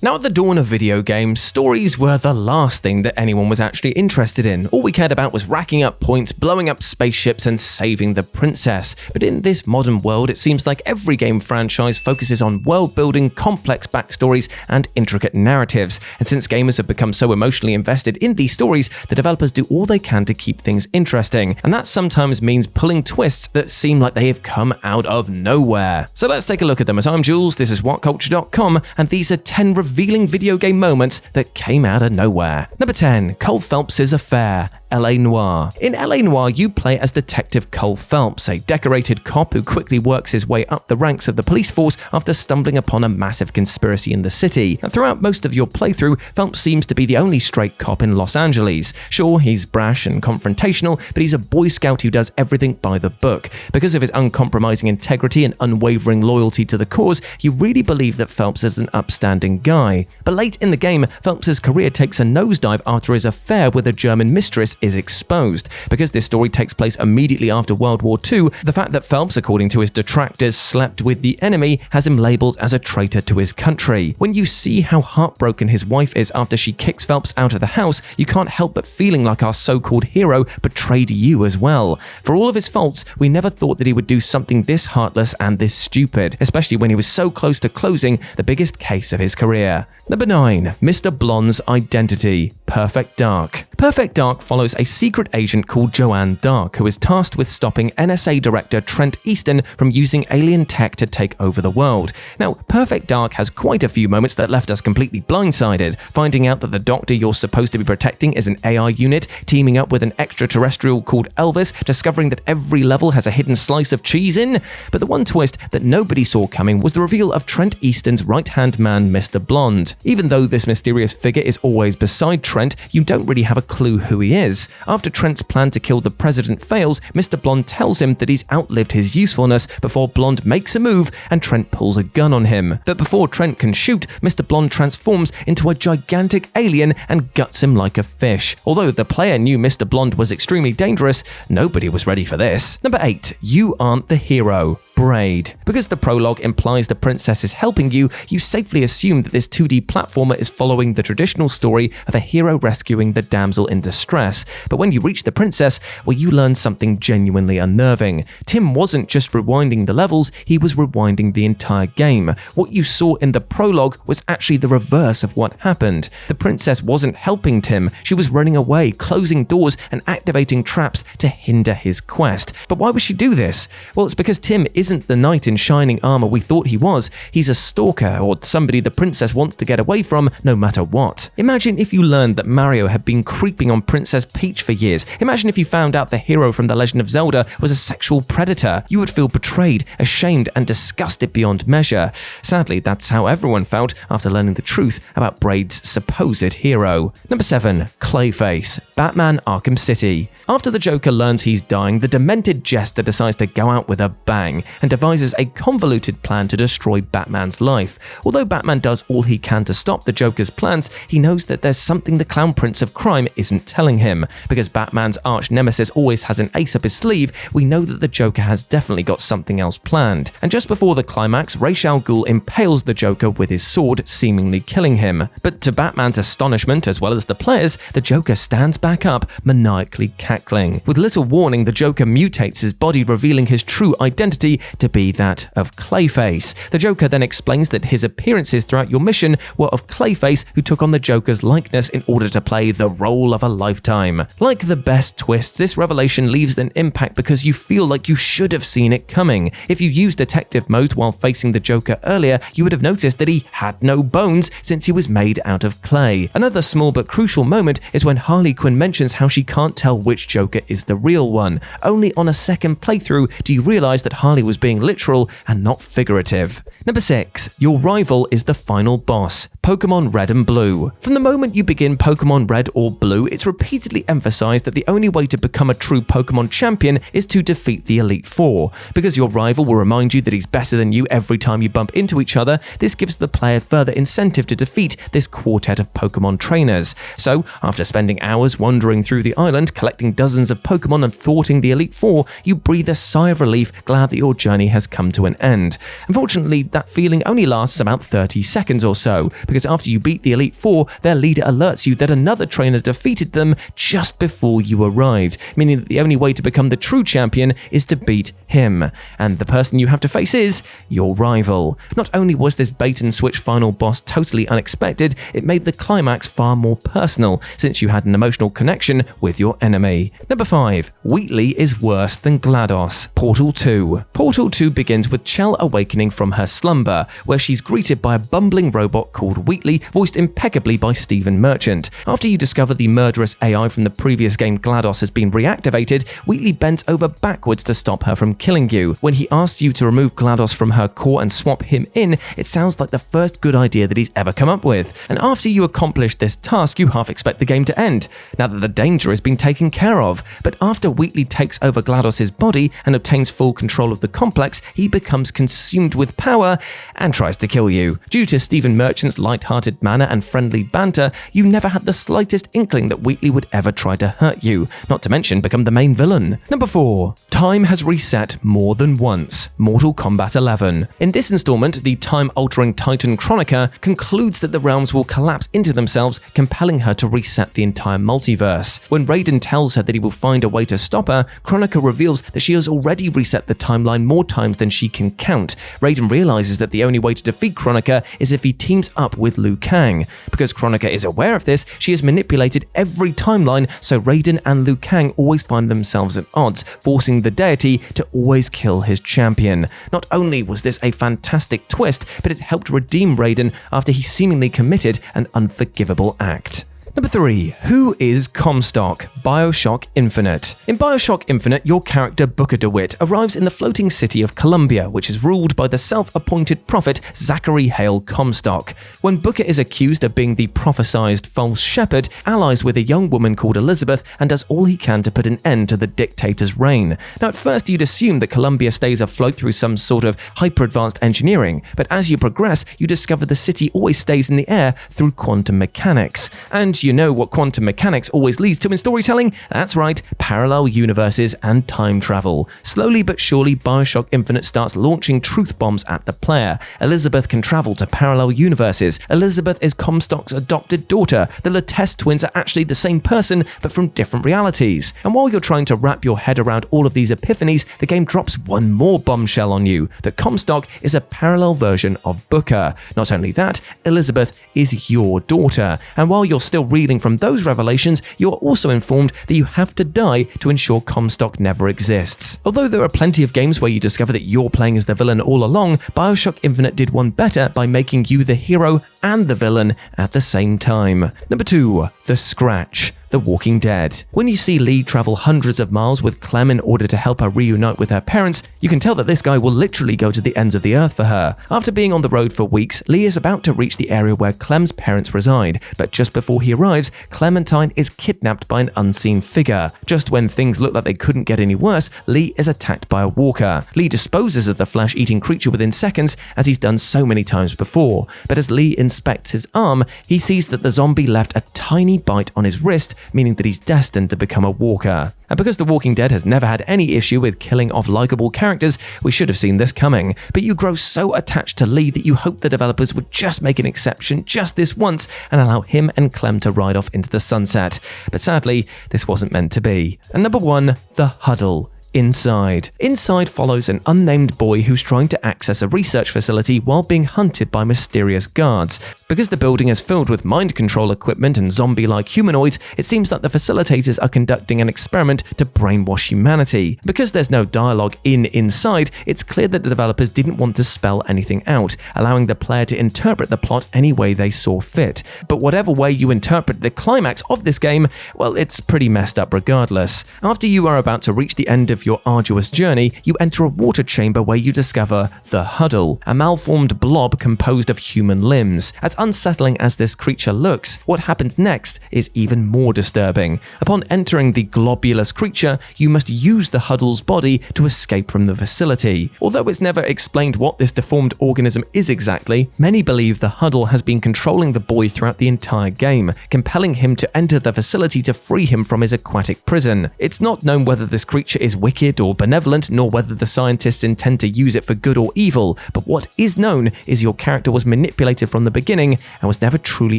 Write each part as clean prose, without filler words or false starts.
Now, at the dawn of video games, stories were the last thing that anyone was actually interested in. All we cared about was racking up points, blowing up spaceships, and saving the princess. But in this modern world, it seems like every game franchise focuses on world-building, complex backstories, and intricate narratives. And since gamers have become so emotionally invested in these stories, the developers do all they can to keep things interesting. And that sometimes means pulling twists that seem like they have come out of nowhere. So let's take a look at them. As I'm Jules, this is WhatCulture.com, and these are 10 revealing video game moments that came out of nowhere. Number 10. Cole Phelps' affair. L.A. Noire. In L.A. Noire, you play as Detective Cole Phelps, a decorated cop who quickly works his way up the ranks of the police force after stumbling upon a massive conspiracy in the city. And throughout most of your playthrough, Phelps seems to be the only straight cop in Los Angeles. Sure, he's brash and confrontational, but he's a Boy Scout who does everything by the book. Because of his uncompromising integrity and unwavering loyalty to the cause, you really believe that Phelps is an upstanding guy. But late in the game, Phelps' career takes a nosedive after his affair with a German mistress is exposed. Because this story takes place immediately after World War II, the fact that Phelps, according to his detractors, slept with the enemy has him labeled as a traitor to his country. When you see how heartbroken his wife is after she kicks Phelps out of the house, you can't help but feeling like our so-called hero betrayed you as well. For all of his faults, we never thought that he would do something this heartless and this stupid, especially when he was so close to closing the biggest case of his career. Number 9. Mr. Blonde's identity. Perfect Dark. Perfect Dark follows a secret agent called Joanne Dark, who is tasked with stopping NSA Director Trent Easton from using alien tech to take over the world. Now, Perfect Dark has quite a few moments that left us completely blindsided, finding out that the doctor you're supposed to be protecting is an AI unit, teaming up with an extraterrestrial called Elvis, discovering that every level has a hidden slice of cheese in. But the one twist that nobody saw coming was the reveal of Trent Easton's right-hand man, Mr. Blonde. Even though this mysterious figure is always beside Trent, you don't really have a clue who he is. After Trent's plan to kill the president fails, Mr. Blonde tells him that he's outlived his usefulness before Blonde makes a move and Trent pulls a gun on him. But before Trent can shoot, Mr. Blonde transforms into a gigantic alien and guts him like a fish. Although the player knew Mr. Blonde was extremely dangerous, nobody was ready for this. Number 8. You aren't the hero. Braid. Because the prologue implies the princess is helping you, you safely assume that this 2D platformer is following the traditional story of a hero rescuing the damsel in distress. But when you reach the princess, well, you learn something genuinely unnerving. Tim wasn't just rewinding the levels, he was rewinding the entire game. What you saw in the prologue was actually the reverse of what happened. The princess wasn't helping Tim, she was running away, closing doors and activating traps to hinder his quest. But why would she do this? Well, it's because Tim isn't the knight in shining armor we thought he was. He's a stalker, or somebody the princess wants to get away from no matter what. Imagine if you learned that Mario had been creeping on Princess Peach for years. Imagine if you found out the hero from The Legend of Zelda was a sexual predator. You would feel betrayed, ashamed, and disgusted beyond measure. Sadly, that's how everyone felt after learning the truth about Braid's supposed hero. Number 7. Clayface. Batman Arkham City. After the Joker learns he's dying, the demented jester decides to go out with a bang and devises a convoluted plan to destroy Batman's life. Although Batman does all he can to stop the Joker's plans, he knows that there's something the Clown Prince of Crime isn't telling him. Because Batman's arch nemesis always has an ace up his sleeve, we know that the Joker has definitely got something else planned. And just before the climax, Ra's al Ghul impales the Joker with his sword, seemingly killing him. But to Batman's astonishment, as well as the players, the Joker stands back up, maniacally cackling. With little warning, the Joker mutates his body, revealing his true identity to be that of Clayface. The Joker then explains that his appearances throughout your mission were of Clayface, who took on the Joker's likeness in order to play the role of a lifetime. Like the best twist, this revelation leaves an impact because you feel like you should have seen it coming. If you used detective mode while facing the Joker earlier, you would have noticed that he had no bones since he was made out of clay. Another small but crucial moment is when Harley Quinn mentions how she can't tell which Joker is the real one. Only on a second playthrough do you realize that Harley was being literal and not figurative. Number 6. Your rival is the final boss. Pokemon Red and Blue. From the moment you begin Pokemon Red or Blue, it's repeatedly emphasized that the only way to become a true Pokemon champion is to defeat the Elite Four. Because your rival will remind you that he's better than you every time you bump into each other, this gives the player further incentive to defeat this quartet of Pokemon trainers. So, after spending hours wandering through the island, collecting dozens of Pokemon and thwarting the Elite Four, you breathe a sigh of relief, glad that your journey has come to an end. Unfortunately, that feeling only lasts about 30 seconds or so, because after you beat the Elite Four, their leader alerts you that another trainer defeated them just before you arrived, meaning that the only way to become the true champion is to beat him. And the person you have to face is your rival. Not only was this bait-and-switch final boss totally unexpected, it made the climax far more personal, since you had an emotional connection with your enemy. Number 5. Wheatley is worse than GLaDOS. Portal 2. Portal 2 begins with Chell awakening from her slumber, where she's greeted by a bumbling robot called Wheatley, voiced impeccably by Stephen Merchant. After you discover the murderous AI from the previous game GLaDOS has been reactivated, Wheatley bent over backwards to stop her from killing you. When he asked you to remove GLaDOS from her core and swap him in, it sounds like the first good idea that he's ever come up with. And after you accomplish this task, you half expect the game to end, now that the danger has been taken care of. But after Wheatley takes over GLaDOS's body and obtains full control of the complex, he becomes consumed with power and tries to kill you. Due to Stephen Merchant's light-hearted manner and friendly banter, you never had the slightest inkling that Wheatley would ever try to hurt you, not to mention become the main villain. Number 4. Time has reset more than once. Mortal Kombat 11. In this installment, the time-altering Titan Kronika concludes that the realms will collapse into themselves, compelling her to reset the entire multiverse. When Raiden tells her that he will find a way to stop her, Kronika reveals that she has already reset the timeline more times than she can count. Raiden realizes that the only way to defeat Kronika is if he teams up with Liu Kang. Because Kronika is aware of this, she has manipulated every timeline so Raiden and Liu Kang always find themselves at odds, forcing the deity to always kill his champion. Not only was this a fantastic twist, but it helped redeem Raiden after he seemingly committed an unforgivable act. Number 3. Who is Comstock? BioShock Infinite. In BioShock Infinite, your character Booker DeWitt arrives in the floating city of Columbia, which is ruled by the self-appointed prophet Zachary Hale Comstock. When Booker is accused of being the prophesized false shepherd, allies with a young woman called Elizabeth and does all he can to put an end to the dictator's reign. Now, at first you'd assume that Columbia stays afloat through some sort of hyper-advanced engineering, but as you progress, you discover the city always stays in the air through quantum mechanics. And you know what quantum mechanics always leads to in storytelling? That's right, parallel universes and time travel. Slowly but surely, BioShock Infinite starts launching truth bombs at the player. Elizabeth can travel to parallel universes. Elizabeth is Comstock's adopted daughter. The Latest twins are actually the same person, but from different realities. And while you're trying to wrap your head around all of these epiphanies, the game drops one more bombshell on you, that Comstock is a parallel version of Booker. Not only that, Elizabeth is your daughter. And while you're still reeling from those revelations, you're also informed that you have to die to ensure Comstock never exists. Although there are plenty of games where you discover that you're playing as the villain all along, BioShock Infinite did one better by making you the hero and the villain at the same time. Number 2. The Scratch. The Walking Dead. When you see Lee travel hundreds of miles with Clem in order to help her reunite with her parents, you can tell that this guy will literally go to the ends of the earth for her. After being on the road for weeks, Lee is about to reach the area where Clem's parents reside, but just before he arrives, Clementine is kidnapped by an unseen figure. Just when things look like they couldn't get any worse, Lee is attacked by a walker. Lee disposes of the flesh-eating creature within seconds, as he's done so many times before. But as Lee inspects his arm, he sees that the zombie left a tiny bite on his wrist, meaning that he's destined to become a walker. And because The Walking Dead has never had any issue with killing off likable characters, we should have seen this coming. But you grow so attached to Lee that you hope the developers would just make an exception just this once and allow him and Clem to ride off into the sunset. But sadly, this wasn't meant to be. And number 1, The Huddle. Inside. Inside follows an unnamed boy who's trying to access a research facility while being hunted by mysterious guards. Because the building is filled with mind control equipment and zombie-like humanoids, it seems that the facilitators are conducting an experiment to brainwash humanity. Because there's no dialogue Inside, it's clear that the developers didn't want to spell anything out, allowing the player to interpret the plot any way they saw fit. But whatever way you interpret the climax of this game, well, it's pretty messed up regardless. After you are about to reach the end of your arduous journey, you enter a water chamber where you discover the Huddle, a malformed blob composed of human limbs. As unsettling as this creature looks, what happens next is even more disturbing. Upon entering the globulous creature, you must use the Huddle's body to escape from the facility. Although it's never explained what this deformed organism is exactly, many believe the Huddle has been controlling the boy throughout the entire game, compelling him to enter the facility to free him from his aquatic prison. It's not known whether this creature is wicked wicked or benevolent, nor whether the scientists intend to use it for good or evil, but what is known is your character was manipulated from the beginning and was never truly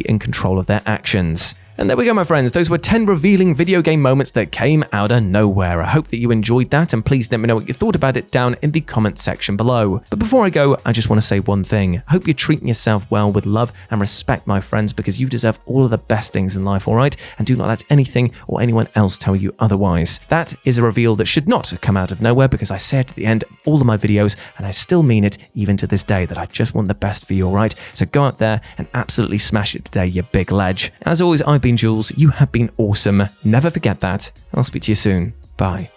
in control of their actions. And there we go, my friends. Those were 10 revealing video game moments that came out of nowhere. I hope that you enjoyed that, and please let me know what you thought about it down in the comment section below. But before I go, I just want to say one thing. I hope you're treating yourself well with love and respect, my friends, because you deserve all of the best things in life, alright? And do not let anything or anyone else tell you otherwise. That is a reveal that should not come out of nowhere, because I say it at the end of all of my videos, and I still mean it even to this day, that I just want the best for you, alright? So go out there and absolutely smash it today, you big ledge. As always, I've been Jules. You have been awesome. Never forget that. And I'll speak to you soon. Bye.